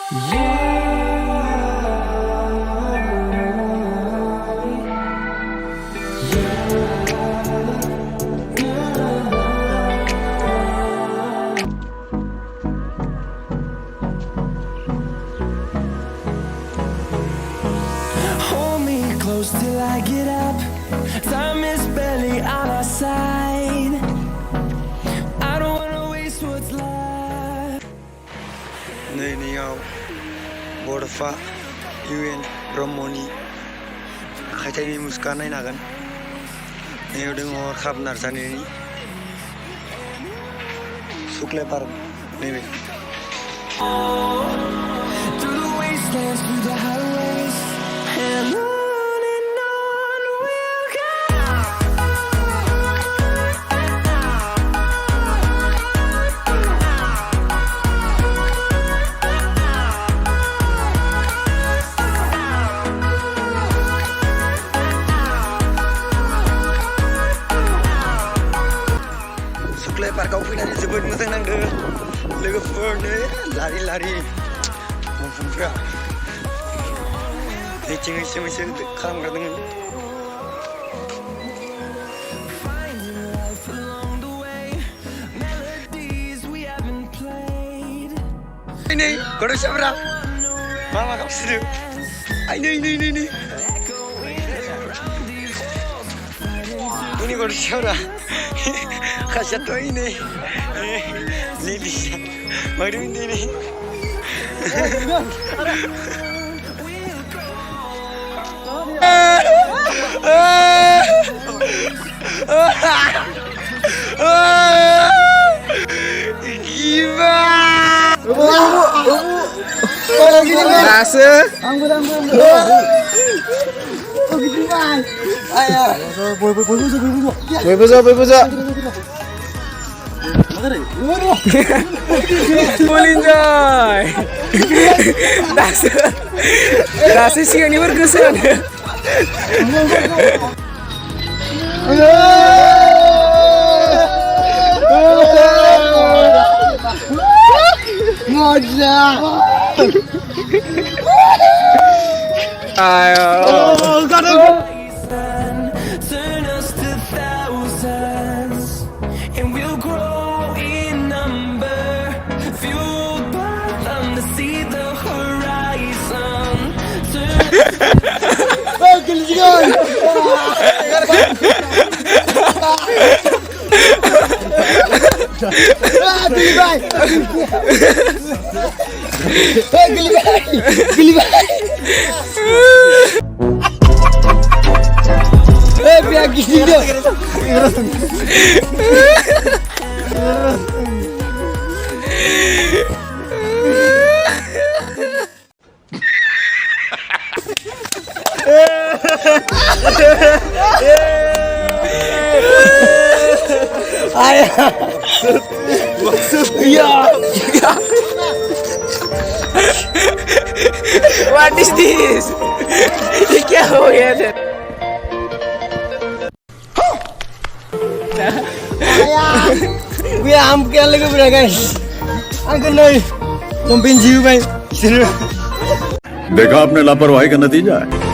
Hold me close till I get up. Time is barely on our side. I don't wanna waste what's left. Nao Borfa UN Romoni Khaitani Muskana Nagan Neoding or Habnar Sanini Suklai Park maybe. Through the wastelands, through the highways, and on we'll go. Suklai Park kau pindah disebut musang nang deh, lwgwfwr deh, lari mumpung ni cengeng cengeng kam kadang. Finding life along the way, melodies we haven't played. Ini kau dah siapa? Mama kau sedih. Ini. Ini kau dah siapa? Kasih tu ini. Lili, mari ini. Bolinjay. Dasa sih ini berkesan. Ayo. Turn us to thousands, and we'll grow in number, fueled by them to see the horizon. What is this? ये क्या हो गया था? Gue am क्या लगे बड़ा guys? Angkat नहीं, तुम पिंजू भाई. देखा आपने लापरवाही का नतीजा है.